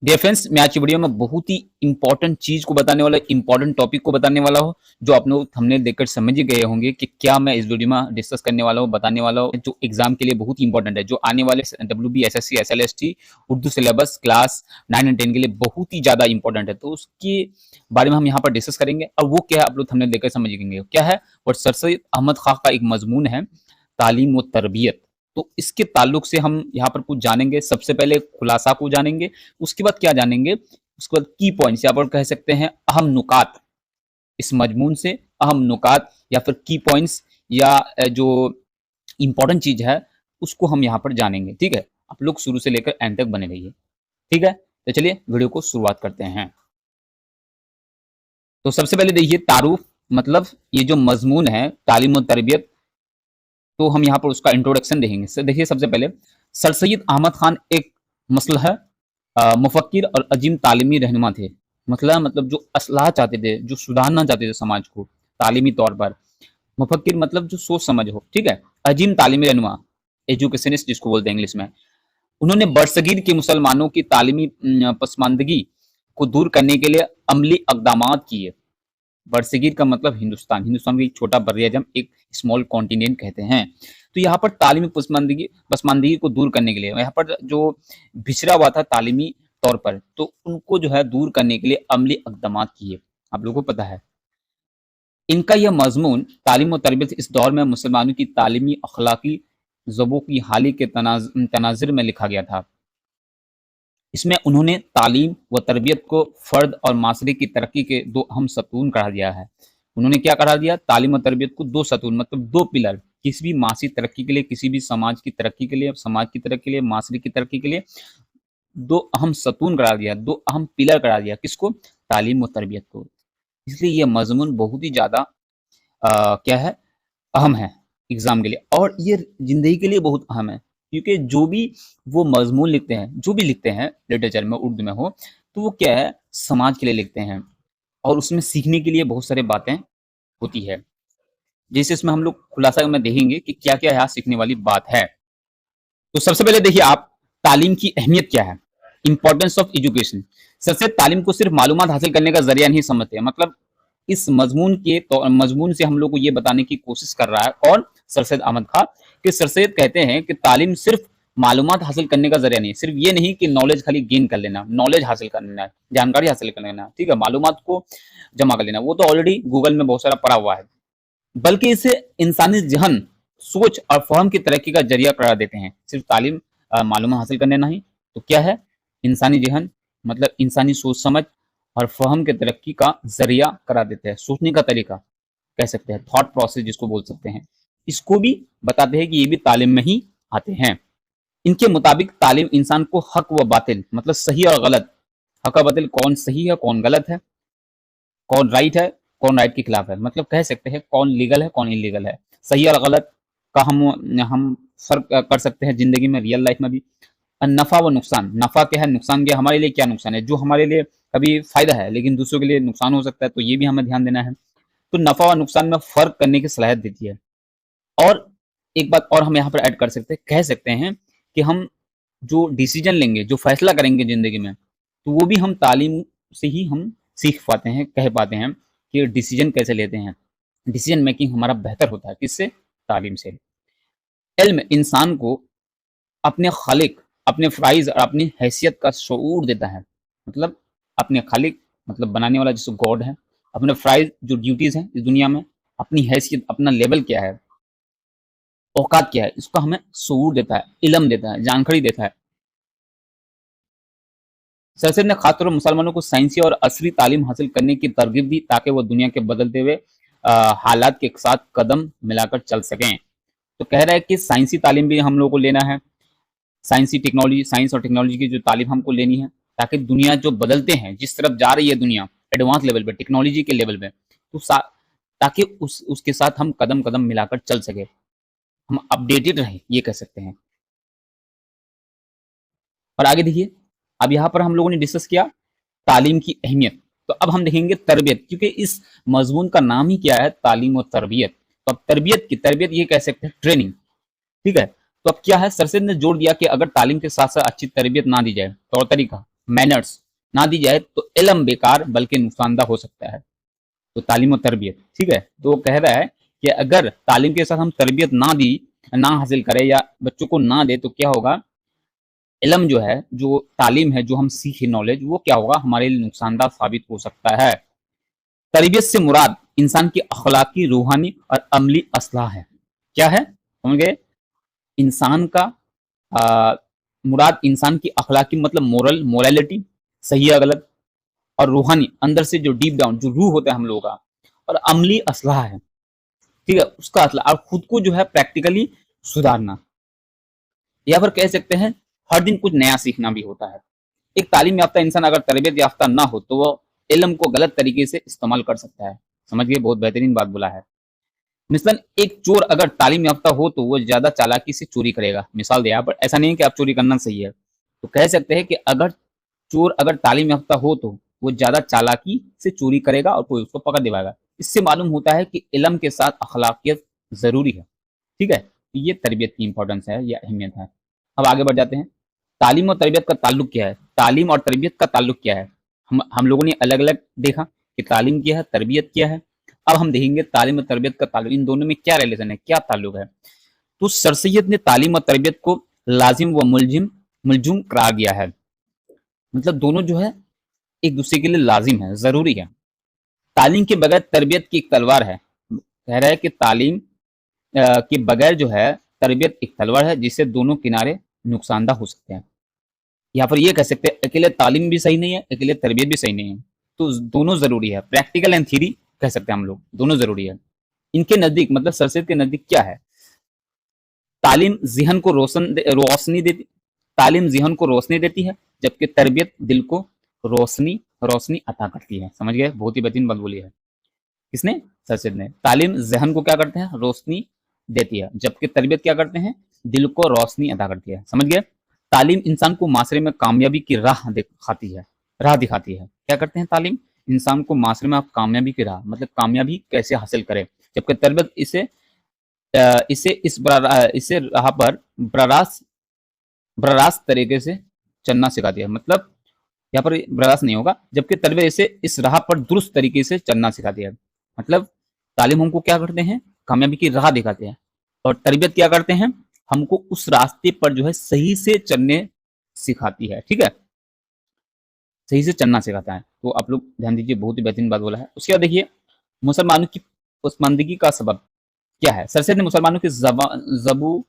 Dear friends, मैं आज की वीडियो में बहुत ही इंपॉर्टेंट चीज को बताने वाला, इंपॉर्टेंट टॉपिक को बताने वाला हूँ, जो आप लोग थंबनेल देखकर समझ ही गए होंगे कि क्या मैं इस वीडियो में डिस्कस करने वाला हूँ, बताने वाला हूँ, जो एग्जाम के लिए बहुत ही इंपॉर्टेंट है, जो आने वाले WB SSC SLST Urdu syllabus class 9 and 10 के लिए बहुत ही ज्यादा इंपॉर्टेंट है। तो उसके बारे में हम यहाँ पर डिस्कस करेंगे। और वो क्या है, आप लोग थंबनेल देखकर समझ गएंगे क्या है। और सर सैयद अहमद खां का एक मजमून है, तालीम व तरबियत। तो इसके ताल्लुक से हम यहाँ पर कुछ जानेंगे। सबसे पहले खुलासा को जानेंगे, उसके बाद क्या जानेंगे, उसके बाद की पॉइंट्स या पर कह सकते हैं अहम नुकात, इस मजमून से अहम नुकात या फिर की पॉइंट्स या जो इंपॉर्टेंट चीज है उसको हम यहाँ पर जानेंगे। ठीक है, आप लोग शुरू से लेकर एंड तक बने रहिए। ठीक है, तो चलिए वीडियो को शुरुआत करते हैं। तो सबसे पहले देखिए तारुफ, मतलब ये जो मजमून है तालीम और तरबियत, तो हम यहाँ पर उसका इंट्रोडक्शन देखेंगे। देखिए सबसे पहले सर सैयद अहमद खान एक मसलह मुफक्किर और अजीम तालीमी रहनुमा थे। मतलब जो असलाह चाहते थे, जो सुधारना चाहते थे समाज को तालीमी तौर पर। मुफक्किर मतलब जो सोच समझ हो, ठीक है। अजीम तालीमी रहनुमा, एजुकेशनिस्ट जिसको बोलते हैं इंग्लिश में। उन्होंने बरसगीर के मुसलमानों की तालीमी पसमानदगी को दूर करने के लिए अमली इकदामात किए। बरसगीर का मतलब हिंदुस्तान, हिंदुस्तान को एक छोटा बर्रियाजम, एक स्मॉल कॉन्टिनेंट कहते हैं। तो यहाँ पर तालीमी पसमानदगी को दूर करने के लिए, यहाँ पर जो पिछड़ा हुआ था तालीमी तौर पर, तो उनको जो है दूर करने के लिए अमली इकदामात किए। आप लोगों को पता है इनका यह मजमून तालीम और तरबियत इस दौर में मुसलमानों की तालीमी अखलाकी ज़बों की हाली के तनाज़ुर में लिखा गया था। इसमें उन्होंने तालीम व तरबियत को फ़र्द और माशरे की तरक्की के दो अहम सतून करार दिया है। उन्होंने क्या करार दिया, तालीम और तरबियत को दो सतून, मतलब दो पिलर, किसी भी मासी तरक्की के लिए, किसी भी समाज की तरक्की के लिए, समाज की तरक्की के लिए, माशरे की तरक्की के लिए दो अहम सतून करार दिया, दो अहम पिलर करार दिया। किसको? तालीम और तरबियत को। इसलिए यह मजमून बहुत ही ज़्यादा क्या है, अहम है एग्जाम के लिए, और ये जिंदगी के लिए बहुत अहम है। क्योंकि जो भी वो मजमून लिखते हैं, जो भी लिखते हैं लिटरेचर में, उर्दू में हो, तो वो क्या है, समाज के लिए लिखते हैं, और उसमें सीखने के लिए बहुत सारी बातें होती है। जैसे इसमें हम लोग खुलासा में देखेंगे कि क्या क्या यहाँ सीखने वाली बात है। तो सबसे पहले देखिए आप, तालीम की अहमियत क्या है, इंपॉर्टेंस ऑफ एजुकेशन। सबसे तालीम को सिर्फ मालूमात हासिल करने का जरिया नहीं समझते, मतलब इस मजमून के तो मजमून से हम लोग को ये बताने की कोशिश कर रहा है कौन, सर सैयद अहमद खान, कि सर सैयद कहते हैं कि तालीम सिर्फ मालूमात हासिल करने का जरिया नहीं, सिर्फ ये नहीं कि नॉलेज खाली गेन कर लेना, नॉलेज हासिल कर लेना, जानकारी हासिल कर लेना, ठीक है, मालूमात को जमा कर लेना, वो तो ऑलरेडी गूगल में बहुत सारा पड़ा हुआ है, बल्कि इसे इंसानी जहन, सोच और फहम की तरक्की का जरिया करार देते हैं। सिर्फ तालीम मालूमात हासिल करने नहीं, तो क्या है, इंसानी जहन, मतलब इंसानी सोच समझ और फहम के तरक्की का जरिया करा देते हैं, सोचने का तरीका कह सकते हैं, थॉट प्रोसेस जिसको बोल सकते हैं, इसको भी बताते हैं कि ये भी तालीम में ही आते हैं। इनके मुताबिक तालीम इंसान को हक व बातिल, मतलब सही और गलत, हक और बातिल, कौन सही है कौन गलत है, कौन राइट है कौन राइट के खिलाफ है, मतलब कह सकते हैं कौन लीगल है कौन इलीगल है, सही और गलत का हम फर्क कर सकते हैं जिंदगी में, रियल लाइफ में भी। नफा व नुकसान, नफा क्या है, नुकसान क्या, हमारे लिए क्या नुकसान है, जो हमारे लिए कभी फायदा है लेकिन दूसरों के लिए नुकसान हो सकता है, तो ये भी हमें ध्यान देना है। तो नफा व नुकसान में फर्क करने की सलाहियत देती है। और एक बात और हम यहाँ पर ऐड कर सकते हैं, कह सकते हैं कि हम जो डिसीजन लेंगे, जो फैसला करेंगे जिंदगी में, तो वो भी हम तालीम से ही हम सीख पाते हैं, कह पाते हैं कि डिसीजन कैसे लेते हैं, डिसीजन मेकिंग हमारा बेहतर होता है किससे, तालीम से। इल्म इंसान को अपने खालिक, अपने फ़राइज़ और अपनी हैसियत का शऊर देता है, मतलब अपने खालिक, मतलब बनाने वाला जिसको गॉड है, अपने फ़राइज़ जो ड्यूटीज़ हैं इस दुनिया में, अपनी हैसियत, अपना लेवल क्या है, औकात क्या है, इसका हमें शऊर देता है, इल्म देता है, जानकारी देता है। सर सैयद ने खासतौर पर मुसलमानों को साइंसी और असरी तालीम हासिल करने की तरगीब दी, ताकि वो दुनिया के बदलते हुए हालात के साथ कदम मिलाकर चल सकें। तो कह रहा है कि साइंसी तालीम भी हम लोगों को लेना है, साइंसी टेक्नोलॉजी, साइंस और टेक्नोलॉजी की जो तालीम हमको लेनी है, ताकि दुनिया जो बदलते हैं, जिस तरफ जा रही है दुनिया एडवांस लेवल पे, टेक्नोलॉजी के लेवल पे, तो ताकि उसके साथ हम कदम कदम मिलाकर चल सके, हम अपडेटेड रहें, ये कह सकते हैं। और आगे देखिए, अब यहाँ पर हम लोगों ने डिस्कस किया तालीम की अहमियत, तो अब हम देखेंगे तरबियत, क्योंकि इस मजमून का नाम ही क्या है, तालीम और तरबियत। तो अब तरबियत की, तरबियत ये कह सकते हैं ट्रेनिंग, ठीक है। तो अब क्या है, सर सैयद ने जोड़ दिया कि अगर तालीम के साथ साथ अच्छी तरबियत ना दी जाए, तौर तरीका, मैनर्स ना दी जाए तो इल्म बेकार बल्कि नुकसानदा हो सकता है। तो तालीम और तरबियत, ठीक है। तो वो कह रहा है कि अगर तालीम के साथ हम तरबियत ना हासिल करें या बच्चों को ना दे तो क्या होगा, इल्म जो है, जो तालीम है, जो हम सीखे नॉलेज, वो क्या होगा, हमारे लिए नुकसानदा साबित हो सकता है। तरबियत से मुराद इंसान की अखलाकी, रूहानी और अमली असलाह है। क्या है, समझ गए? इंसान का मुराद इंसान की अखलाकी मतलब मोरालिटी, सही है गलत, और रूहानी अंदर से जो डीप डाउन जो रूह होता है हम लोगों का, और अमली असलाह है, ठीक है, उसका असलाह, और खुद को जो है प्रैक्टिकली सुधारना, या फिर कह सकते हैं हर दिन कुछ नया सीखना भी होता है। एक तालीम याफ्ता इंसान अगर तरबियत याफ्ता ना हो तो वो इल्म को गलत तरीके से इस्तेमाल कर सकता है। समझ गए, बहुत बेहतरीन बात बोला है। मिसलन एक चोर अगर तालीम याफ्ता हो तो वो ज्यादा चालाकी से चोरी करेगा, मिसाल दिया, पर ऐसा नहीं है कि आप चोरी करना सही है। तो कह सकते हैं कि अगर चोर अगर तालीम याफ्ता हो तो वो ज्यादा चालाकी से चोरी करेगा और कोई उसको पकड़ दिलाएगा। इससे मालूम होता है कि इल्म के साथ अखलाकियत जरूरी है, ठीक है। ये तरबियत की इंपॉर्टेंस है, या अहमियत है। अब आगे बढ़ जाते हैं। तालीम और तरबियत का ताल्लुक क्या है? तालीम और तरबियत का ताल्लुक क्या है? हम लोगों ने अलग अलग देखा कि तालीम क्या है, तरबियत क्या है। अब हम देखेंगे तालीम और तरबियत का ताल्लुक, इन दोनों में क्या रिलेशन है, क्या ताल्लुक है। तो सर सैयद ने तालीम और तरबियत को लाजिम व मुलजुम करार दिया है, मतलब दोनों जो है एक दूसरे के लिए लाजिम है, जरूरी है। तालीम के बगैर तरबियत की एक तलवार है, कह रहा है कि तालीम के बगैर जो है तरबियत एक तलवार है जिससे दोनों किनारे नुकसानदा हो सकते हैं। यहाँ पर ये कह सकते हैं अकेले तालीम भी सही नहीं है, अकेले तरबियत भी सही नहीं है, तो दोनों जरूरी है। प्रैक्टिकल एंड थ्योरी कह सकते हैं हम लोग, दोनों जरूरी है। इनके नजदीक मतलब सर सैयद के नजदीक क्या है, तालीम ज़हन को रोशनी देती, तालीम ज़हन को रोशनी देती है, जबकि तरबियत दिल को रोशनी रोशनी अता करती है। समझ गए, बहुत ही बेहतरीन बात बोली है। किसने? सर सैयद ने। तालीम ज़हन को क्या करते हैं, रोशनी देती है, जबकि तरबियत क्या करते हैं, दिल को रोशनी अदा करती है। समझ गए। तालीम इंसान को माशरे में कामयाबी की राह दिखाती है, क्या करते हैं तालीम, इंसान को माशरे में आप कामयाबी की राह मतलब कामयाबी कैसे हासिल करें, जबकि तरबियत इसे राह पर बरास्त तरीके से चलना सिखाती है, मतलब यहाँ पर बर्दाश्त नहीं होगा, जबकि तरबियत इसे इस राह पर दुरुस्त तरीके से चलना सिखाती है। मतलब तालीम हमको क्या करते हैं, कामयाबी की राह दिखाते हैं, और तरबियत क्या करते हैं, हमको उस रास्ते पर जो है सही से चलने सिखाती है, ठीक है, सही से चलना सिखाता है। तो आप लोग ध्यान दीजिए, बहुत ही बेहतरीन बात बोला है। उसके बाद देखिए मुसलमानों की पसमानदगी का सबब क्या है। सर सैयद ने मुसलमानों की जबू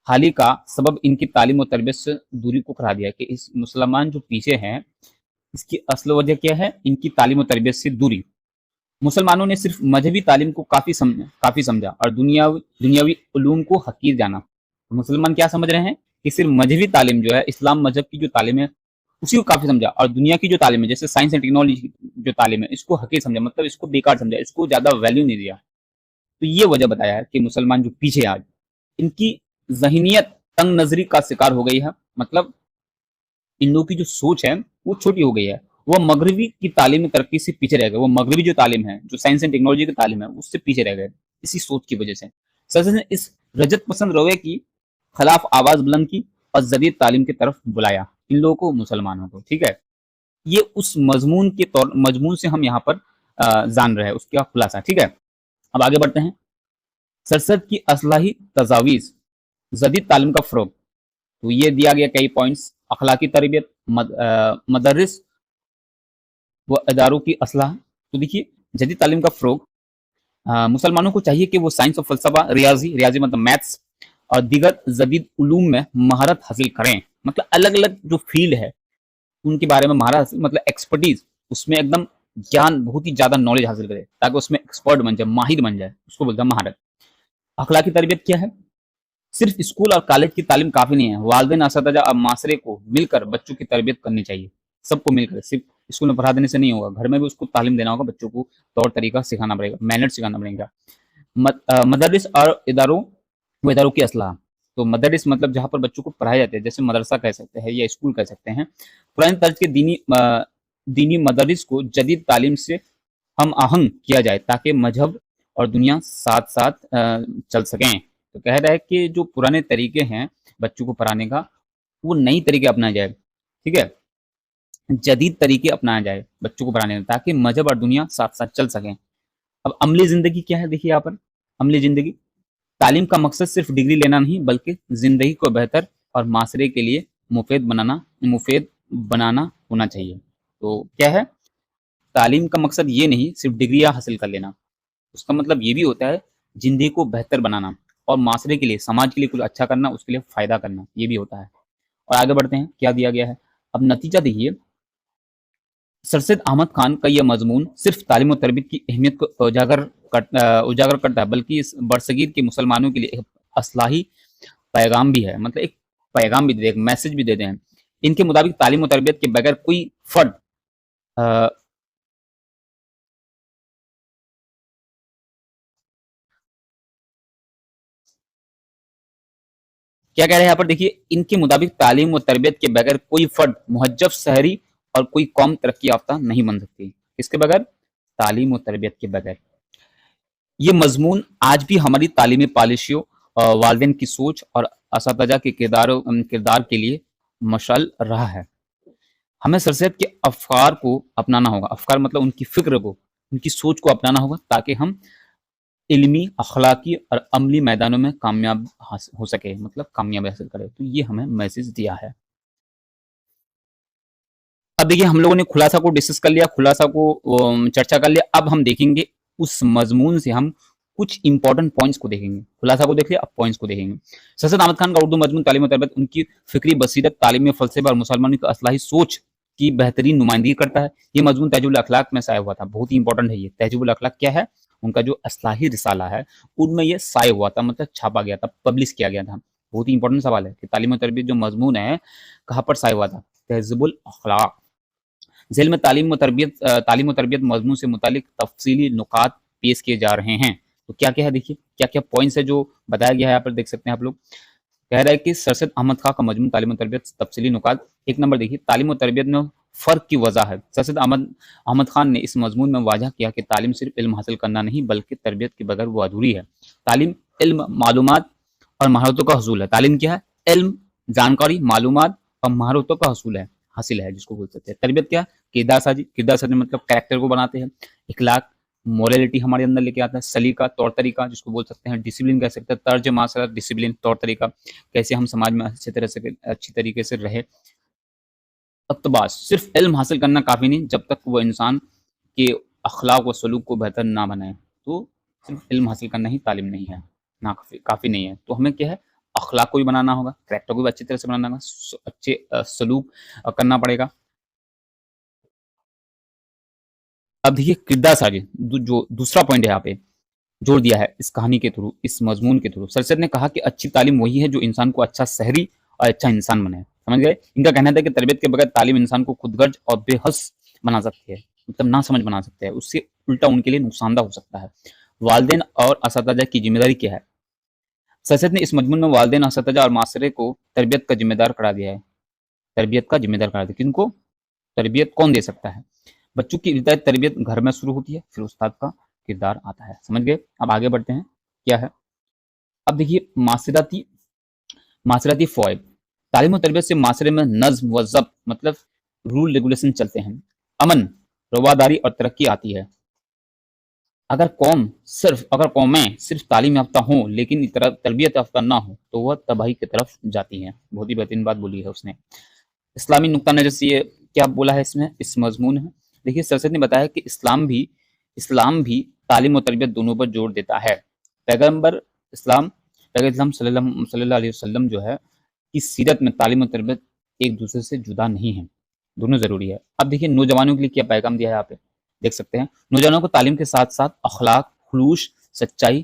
हाली का सबब इनकी तालीम और तरबियत से दूरी को करार दिया कि इस मुसलमान जो पीछे हैं इसकी असल वजह क्या है, इनकी तालीम और तरबियत से दूरी। मुसलमानों ने सिर्फ मजहबी तालीम को काफी समझा और दुनियावी उलूम को हकीर जाना। मुसलमान क्या समझ रहे हैं कि सिर्फ मजहबी तालीम जो है, इस्लाम मजहब की जो तालीम है उसी को काफी समझा, और दुनिया की जो तालीम है जैसे साइंस एंड टेक्नोलॉजी जो तालीम है इसको हकीर समझा, मतलब इसको बेकार समझा, इसको ज्यादा वैल्यू नहीं दिया। तो ये वजह बताया है कि मुसलमान जो पीछे आज, इनकी जहनीत तंग नजरी का शिकार हो गई है, मतलब इन लोगों की जो सोच है वो छोटी हो गई है, वो मगरबी की तालीम तरक्की से पीछे रह गए, वो मगरबी जो तालीम है, जो साइंस एंड टेक्नोलॉजी की तालीम है उससे पीछे रह गए, इसी सोच की वजह से। सर ने इस रजत पसंद रवैये की खिलाफ आवाज बुलंद की और जदीद तालीम की तरफ बुलाया इन लोगों को, मुसलमानों को, ठीक है। ये उस मजमून से हम यहाँ पर जान रहे हैं, उसका खुलासा, ठीक है। अब आगे बढ़ते हैं। सरसद की असलाही तजावीज़, जदीद तालीम का फ़रोग़। तो ये दिया गया कई पॉइंट्स, अखलाकी तरबियत, मदरस व इदारों की असलाह। तो देखिए जदीद तालीम का फ़रोग़, मुसलमानों को चाहिए कि वो साइंस और फ़लसफ़ा, रियाजी मतलब मैथ्स और दीगर जदीद उलूम में महारत हासिल करें, मतलब अलग अलग जो फील्ड है उनके बारे में महारत हासिल, मतलब एक्सपर्टीज, उसमें एकदम ज्ञान, बहुत ही ज़्यादा नॉलेज हासिल करे ताकि उसमें एक्सपर्ट बन जाए, माहिर बन जाए, उसको बोलते हैं महारत। अखलाकी तरबियत क्या है, सिर्फ स्कूल और कॉलेज की तालीम काफ़ी नहीं है, वालिदैन, असातिज़ा और माशरे को मिलकर बच्चों की तरबियत करनी चाहिए, सबको मिलकर, सिर्फ स्कूल में पढ़ा देने से नहीं होगा, घर में भी उसको तालीम देना होगा, बच्चों को तौर तरीका सिखाना पड़ेगा, मैनर्स सिखाना पड़ेगा। मदरस और इदारों की असलाह। तो मदरस मतलब जहाँ पर बच्चों को पढ़ाया जाता है, जैसे मदरसा कह सकते हैं या स्कूल कह सकते हैं। पुराने तर्ज के दीनी मदरस को जदीद तालीम से हम आहंग किया जाए ताकि मजहब और दुनिया साथ साथ चल सकें। तो कह रहा है कि जो पुराने तरीके हैं बच्चों को पढ़ाने का, वो नई तरीके अपनाए जाए, ठीक है। جدید طریقے اپنایا جائے بچوں کو پڑھانے میں، تاکہ مذہب اور دنیا ساتھ ساتھ چل سکیں۔ اب عملی زندگی کیا ہے، دیکھیے یہاں پر عملی زندگی، تعلیم کا مقصد صرف ڈگری لینا نہیں بلکہ زندگی کو بہتر اور معاشرے کے لیے مفید بنانا ہونا چاہیے۔ تو کیا ہے، تعلیم کا مقصد یہ نہیں صرف ڈگریاں حاصل کر لینا، اس کا مطلب یہ بھی ہوتا ہے زندگی کو بہتر بنانا اور معاشرے کے لیے، سماج کے لیے کچھ اچھا کرنا، اس کے لیے فائدہ کرنا، یہ بھی ہوتا ہے۔ اور آگے بڑھتے ہیں، کیا دیا گیا ہے اب نتیجہ دیکھیے۔ سر سید احمد خان کا یہ مضمون صرف تعلیم و تربیت کی اہمیت کو اجاگر کرتا ہے، بلکہ اس برصغیر کے مسلمانوں کے لیے ایک اصلاحی پیغام بھی ہے، مطلب ایک پیغام بھی دے، ایک میسج بھی دیتے ہیں۔ ان کے مطابق تعلیم و تربیت کے بغیر کوئی فرد کیا کہہ رہے ہیں یہاں پر دیکھیے، ان کے مطابق تعلیم و تربیت کے بغیر کوئی فرد مہذب، شہری اور کوئی قوم ترقی یافتہ نہیں بن سکتی۔ اس کے بغیر، تعلیم و تربیت کے بغیر۔ یہ مضمون آج بھی ہماری تعلیمی پالیسیوں، والدین کی سوچ اور اساتذہ کے کردار کے لیے مشعل رہا ہے۔ ہمیں سر سید کے افکار کو اپنانا ہوگا، افکار مطلب ان کی فکر کو، ان کی سوچ کو اپنانا ہوگا، تاکہ ہم علمی، اخلاقی اور عملی میدانوں میں کامیاب ہو سکے، مطلب کامیابی حاصل کرے۔ تو یہ ہمیں میسج دیا ہے۔ اب دیکھیے، ہم لوگوں نے خلاصہ کو ڈسکس کر لیا، خلاصہ کو چرچا کر لیا۔ اب ہم دیکھیں گے اس مضمون سے ہم کچھ امپورٹنٹ پوائنٹس کو دیکھیں گے۔ خلاصہ کو دیکھ لیا، اب پوائنٹس کو دیکھیں گے۔ سر سید احمد خان کا اردو مضمون تعلیم و تربیت ان کی فکری بصیرت، تعلیمی فلسفہ اور مسلمانوں کی اصلاحی سوچ کی بہترین نمائندگی کرتا ہے۔ یہ مضمون تہذیب الاخلاق میں شائع ہوا تھا، بہت ہی امپورٹنٹ ہے یہ۔ تہذیب الاخلاق کیا ہے؟ ان کا جو اصلاحی رسالہ ہے، ان میں یہ شائع ہوا تھا، مطلب چھاپا گیا تھا، پبلش کیا گیا تھا۔ بہت ہی امپورٹنٹ سوال ہے کہ تعلیم و تربیت جو مضمون ہے کہاں پر شائع ہوا تھا؟ تہذیب الاخلاق۔ ذیل میں تعلیم و تربیت مضمون سے متعلق تفصیلی نکات پیش کیے جا رہے ہیں۔ تو کیا کیا ہے، دیکھیے کیا کیا پوائنٹس ہے جو بتایا گیا ہے، یہاں پر دیکھ سکتے ہیں آپ لوگ۔ کہہ رہا ہے کہ سر سید احمد خان کا مضمون تعلیم و تربیت تفصیلی نکات۔ ایک نمبر دیکھیے، تعلیم و تربیت میں فرق کی وضاحت۔ سر سید احمد خان نے اس مضمون میں واضح کیا کہ تعلیم صرف علم حاصل کرنا نہیں بلکہ تربیت کے بغیر وہ ادھوری ہے۔ تعلیم علم، معلومات اور مہارتوں کا حصول ہے۔ تعلیم کیا ہے؟ علم، جانکاری، معلومات اور مہارتوں کا حاصل ہے جس کو بول سکتے ہیں۔ تربیت کیا؟ کردار سازی مطلب کریکٹر کو بناتے ہیں۔ اخلاق، موریلٹی ہمارے اندر لے کے آتا ہے۔ سلیقہ، طور طریقہ جس کو بول سکتے ہیں۔ ڈسپلن کہہ سکتے ہیں، طرز معاشرت، ڈسپلن، طور طریقہ، کیسے ہم سماج میں اچھی طریقے سے رہے۔ اقتباس، صرف علم حاصل کرنا کافی نہیں جب تک وہ انسان کے اخلاق و سلوک کو بہتر نہ بنائے۔ تو صرف علم حاصل کرنا ہی تعلیم نہیں ہے، نہ کافی نہیں ہے۔ تو ہمیں کیا ہے، اخلاق کو بھی بنانا ہوگا، کریکٹر کو بھی اچھی طرح سے بنانا ہوگا، اچھے سلوک کرنا پڑے گا۔ اب دیکھیے کردار سازی، جو دوسرا پوائنٹ ہے یہاں پہ جوڑ دیا ہے اس کہانی کے تھرو، اس مضمون کے تھرو۔ سر سید نے کہا کہ اچھی تعلیم وہی ہے جو انسان کو اچھا شہری اور اچھا انسان بنائے۔ سمجھ گئے؟ ان کا کہنا تھا کہ تربیت کے بغیر تعلیم انسان کو خود غرض اور بے حس بنا سکتی ہے، مطلب نہ سمجھ بنا سکتا ہے، اس سے الٹا ان کے لیے نقصان دہ ہو سکتا ہے۔ والدین اور اساتذہ کی ذمہ داری کیا ہے؟ سر سید نے اس مضمون میں والدین، اساتذہ اور معاشرے کو تربیت کا ذمہ دار قرار دیا ہے۔ تربیت کا ذمہ دار قرار دیا، کن کو؟ تربیت کون دے سکتا ہے؟ بچوں کی ابتدائی تربیت گھر میں شروع ہوتی ہے، پھر استاد کا کردار آتا ہے۔ سمجھ گئے؟ اب آگے بڑھتے ہیں، کیا ہے اب دیکھیے معاشرتی فوائد۔ تعلیم و تربیت سے معاشرے میں نظم و ضبط، مطلب رول ریگولیشن چلتے ہیں، امن، رواداری اور ترقی آتی ہے۔ اگر قومیں صرف تعلیم یافتہ ہوں لیکن تربیت یافتہ نہ ہوں تو وہ تباہی کی طرف جاتی ہیں۔ بہت ہی بہترین بات بولی ہے اس نے۔ اسلامی نقطہ نظر سے یہ کیا بولا ہے اس مضمون میں؟ دیکھیے سر سید نے بتایا کہ اسلام بھی تعلیم و تربیت دونوں پر زور دیتا ہے۔ پیغمبر اسلام صلی اللہ علیہ وسلم جو ہے کی سیرت میں تعلیم و تربیت ایک دوسرے سے جدا نہیں ہے، دونوں ضروری ہے۔ اب دیکھیے نوجوانوں کے لیے کیا پیغام دیا ہے، آپ دیکھ سکتے ہیں۔ نوجوانوں کو تعلیم کے ساتھ ساتھ اخلاق، خلوص، سچائی،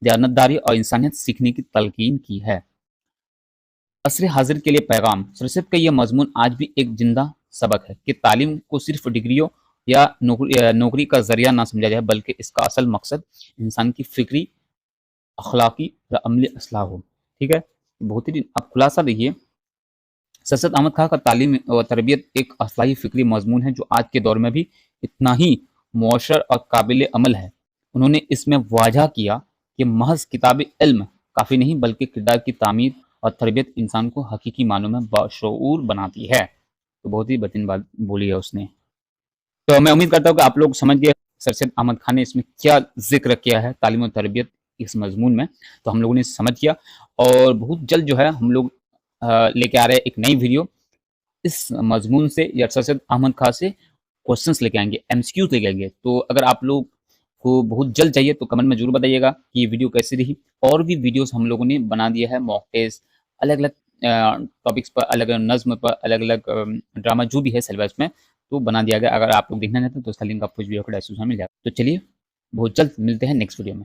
دیانتداری اور انسانیت سیکھنے کی تلقین کی ہے۔ عصر حاضر کے لیے پیغام۔ سر سید کا یہ مضمون آج بھی ایک زندہ سبق ہے کہ تعلیم کو صرف ڈگریوں یا نوکری کا ذریعہ نہ سمجھا جائے بلکہ اس کا اصل مقصد انسان کی فکری، اخلاقی اور عملی اصلاح ہو۔ ٹھیک ہے، بہت ہی اب خلاصہ دیکھیے، سر سید احمد خان کا تعلیم و تربیت ایک اصلاحی فکری مضمون ہے جو آج کے دور میں بھی اتنا ہی مؤثر اور قابل عمل ہے۔ انہوں نے اس میں واضح کیا کہ محض کتاب علم کافی نہیں بلکہ کردار کی تعمیر اور تربیت انسان کو حقیقی معنوں میں باشعور بناتی ہے۔ تو بہت ہی بہترین بات بولی ہے اس نے. تو میں امید کرتا ہوں کہ آپ لوگ سمجھ گئے سر سید احمد خان نے اس میں کیا ذکر کیا ہے تعلیم و تربیت اس مضمون میں. تو ہم لوگوں نے سمجھ کیا اور بہت جلد جو ہے ہم لوگ لے کے آ رہے ہیں ایک نئی ویڈیو اس مضمون سے یا سر سید احمد خان سے کوشچنس لے کے آئیں گے, ایم سی کیوز لے کے آئیں گے. تو اگر آپ لوگ کو بہت جلد چاہیے تو کمنٹ میں ضرور بتائیے گا کہ یہ ویڈیو کیسی رہی. اور بھی ویڈیوز ہم لوگوں نے بنا دیا ہے, موک ٹیسٹ, الگ الگ ٹاپکس پر, الگ الگ نظم پر, الگ الگ ڈرامہ جو بھی ہے سلیبس میں تو بنا دیا گیا. اگر آپ لوگ دیکھنا چاہتے ہیں تو اس کا لنک آپ کو ویڈیو کو ڈسکرپشن میں مل جائے گا. تو چلیے بہت جلد ملتے ہیں نیکسٹ ویڈیو میں.